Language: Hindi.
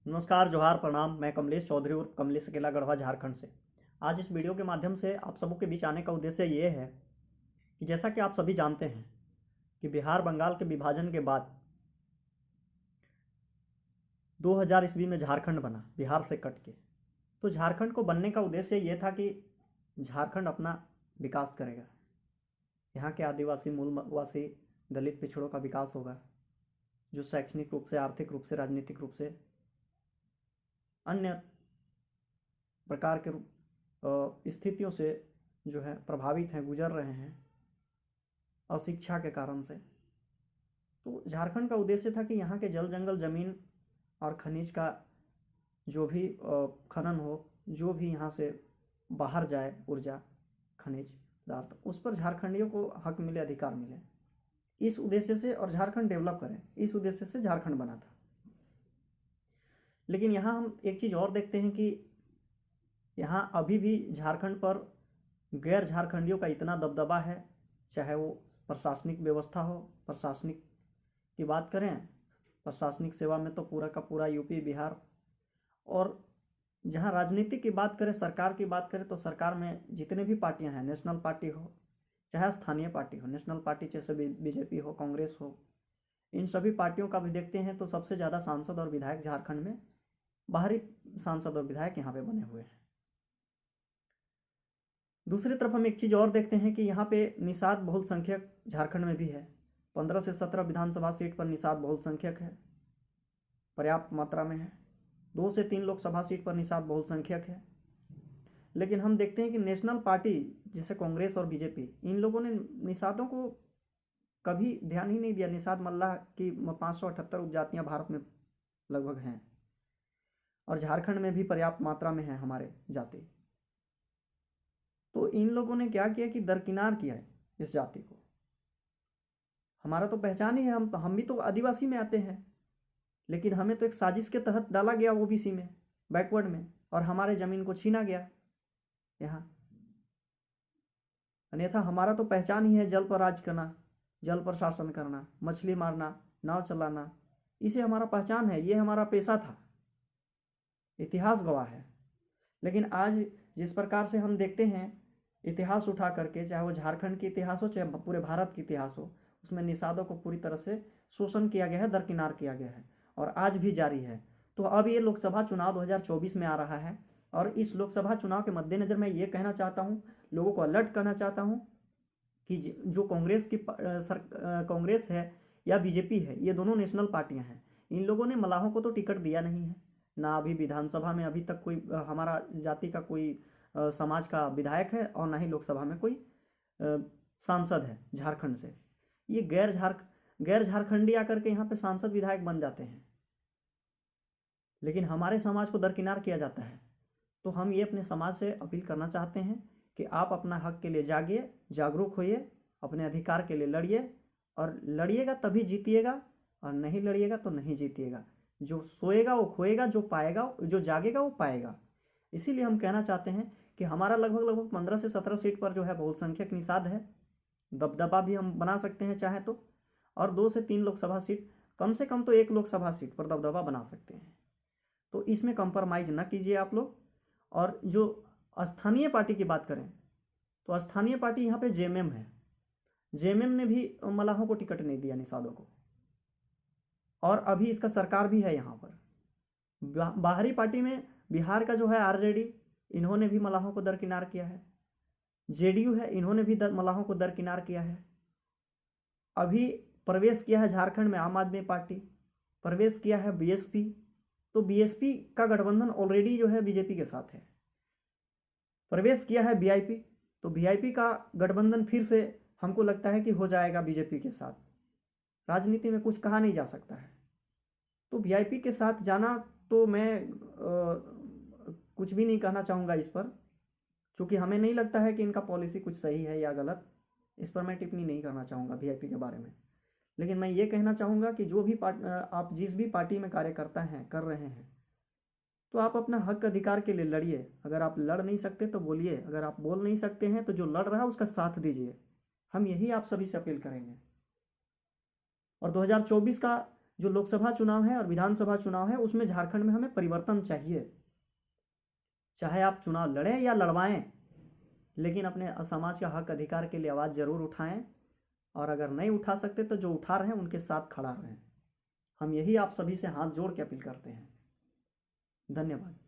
नमस्कार, जोहार, प्रणाम। मैं कमलेश चौधरी उर्फ कमलेश अकेला गढ़वा झारखंड से। आज इस वीडियो के माध्यम से आप सबों के बीच आने का उद्देश्य ये है कि जैसा कि आप सभी जानते हैं कि बिहार बंगाल के विभाजन के बाद 2000 ईस्वी में झारखंड बना, बिहार से कट के। तो झारखंड को बनने का उद्देश्य ये था कि झारखंड अपना विकास करेगा, यहाँ के आदिवासी, मूलवासी, दलित पिछड़ों का विकास होगा, जो शैक्षणिक रूप से, आर्थिक रूप से, राजनीतिक रूप से, अन्य प्रकार के स्थितियों से जो है प्रभावित हैं, गुजर रहे हैं अशिक्षा के कारण से। तो झारखंड का उद्देश्य था कि यहाँ के जल जंगल ज़मीन और खनिज का जो भी खनन हो, जो भी यहाँ से बाहर जाए ऊर्जा, खनिज पदार्थ, उस पर झारखंडियों को हक मिले, अधिकार मिले, इस उद्देश्य से, और झारखंड डेवलप करें, इस उद्देश्य से झारखंड बना था। लेकिन यहाँ हम एक चीज़ और देखते हैं कि यहाँ अभी भी झारखंड पर गैर झारखंडियों का इतना दबदबा है, चाहे वो प्रशासनिक व्यवस्था हो, प्रशासनिक की बात करें, प्रशासनिक सेवा में तो पूरा का पूरा यूपी, बिहार, और जहाँ राजनीति की बात करें, सरकार की बात करें, तो सरकार में जितने भी पार्टियां हैं, नेशनल पार्टी हो चाहे स्थानीय पार्टी हो, नेशनल पार्टी जैसे बीजेपी हो, कांग्रेस हो, इन सभी पार्टियों का भी देखते हैं तो सबसे ज़्यादा सांसद और विधायक झारखंड में बाहरी सांसद और विधायक यहाँ पे बने हुए हैं। दूसरी तरफ हम एक चीज़ और देखते हैं कि यहाँ पे निषाद बहुल्संख्यक झारखंड में भी है। 15 से 17 विधानसभा सीट पर निषाद बहुल्संख्यक है, पर्याप्त मात्रा में है। 2 से 3 लोकसभा सीट पर निषाद बहुल्संख्यक है। लेकिन हम देखते हैं कि नेशनल पार्टी जैसे कांग्रेस और बीजेपी, इन लोगों ने निषादों को कभी ध्यान ही नहीं दिया। निषाद मल्लाह की 578 उपजातियाँ भारत में लगभग हैं, और झारखंड में भी पर्याप्त मात्रा में है हमारे जाति। तो इन लोगों ने क्या किया कि दरकिनार किया है इस जाति को। हमारा तो पहचान ही है, हम भी तो आदिवासी में आते हैं, लेकिन हमें तो एक साजिश के तहत डाला गया ओबीसी में, बैकवर्ड में, और हमारे ज़मीन को छीना गया यहाँ। अन्यथा हमारा तो पहचान ही है जल पर राज करना, जल पर शासन करना, मछली मारना, नाव चलाना, इसे हमारा पहचान है, ये हमारा पेशा था, इतिहास गवाह है। लेकिन आज जिस प्रकार से हम देखते हैं इतिहास उठा करके, चाहे वो झारखंड की इतिहास हो चाहे पूरे भारत की इतिहास हो, उसमें निषादों को पूरी तरह से शोषण किया गया है, दरकिनार किया गया है, और आज भी जारी है। तो अब ये लोकसभा चुनाव 2024 में आ रहा है, और इस लोकसभा चुनाव के मद्देनज़र मैं ये कहना चाहता हूँ, लोगों को अलर्ट करना चाहता हूँ कि जो कांग्रेस है या बीजेपी है, ये दोनों नेशनल पार्टियाँ हैं, इन लोगों ने मलाहों को तो टिकट दिया नहीं है ना। अभी विधानसभा में अभी तक कोई हमारा जाति का कोई समाज का विधायक है, और ना ही लोकसभा में कोई सांसद है झारखंड से। ये गैर झारखंडी आकर के यहाँ पे सांसद विधायक बन जाते हैं, लेकिन हमारे समाज को दरकिनार किया जाता है। तो हम ये अपने समाज से अपील करना चाहते हैं कि आप अपना हक के लिए जागिए, जागरूक होइए, अपने अधिकार के लिए लड़िए, और लड़िएगा तभी जीतिएगा, और नहीं लड़िएगा तो नहीं जीतिएगा। जो सोएगा वो खोएगा, जो पाएगा, जो जागेगा वो पाएगा। इसीलिए हम कहना चाहते हैं कि हमारा लगभग 15 से 17 सीट पर जो है बहुसंख्यक निषाद है, दबदबा भी हम बना सकते हैं चाहे तो, और 2 से 3 लोकसभा सीट, कम से कम तो 1 लोकसभा सीट पर दबदबा बना सकते हैं। तो इसमें कंप्रोमाइज़ ना कीजिए आप लोग। और जो स्थानीय पार्टी की बात करें तो स्थानीय पार्टी यहाँ पे जेएमएम है। जेएमएम ने भी मलाहों को टिकट नहीं दिया, निषादों को, और अभी इसका सरकार भी है यहाँ पर। बाहरी पार्टी में बिहार का जो है आरजेडी, इन्होंने भी मलाहों को दरकिनार किया है। जेडीयू है, इन्होंने भी मलाहों को दरकिनार किया है। अभी प्रवेश किया है झारखंड में आम आदमी पार्टी, प्रवेश किया है बीएसपी। तो बीएसपी का गठबंधन ऑलरेडी जो है बीजेपी के साथ है। प्रवेश किया है वीआईपी, तो वीआईपी का गठबंधन फिर से हमको लगता है कि हो जाएगा बीजेपी के साथ। राजनीति में कुछ कहा नहीं जा सकता है, तो वीआईपी के साथ जाना, तो मैं कुछ भी नहीं कहना चाहूँगा इस पर, क्योंकि हमें नहीं लगता है कि इनका पॉलिसी कुछ सही है या गलत। इस पर मैं टिप्पणी नहीं करना चाहूँगा वीआईपी के बारे में। लेकिन मैं ये कहना चाहूँगा कि जो भी आप जिस भी पार्टी में कार्यकर्ता हैं, कर रहे हैं, तो आप अपना हक अधिकार के लिए लड़िए। अगर आप लड़ नहीं सकते तो बोलिए, अगर आप बोल नहीं सकते हैं तो जो लड़ रहा है उसका साथ दीजिए। हम यही आप सभी से अपील करेंगे। और 2024 का जो लोकसभा चुनाव है और विधानसभा चुनाव है उसमें झारखंड में हमें परिवर्तन चाहिए। चाहे आप चुनाव लड़ें या लड़वाएं, लेकिन अपने समाज का हक अधिकार के लिए आवाज़ ज़रूर उठाएं, और अगर नहीं उठा सकते तो जो उठा रहे हैं उनके साथ खड़ा रहें। हम यही आप सभी से हाथ जोड़ के अपील करते हैं। धन्यवाद।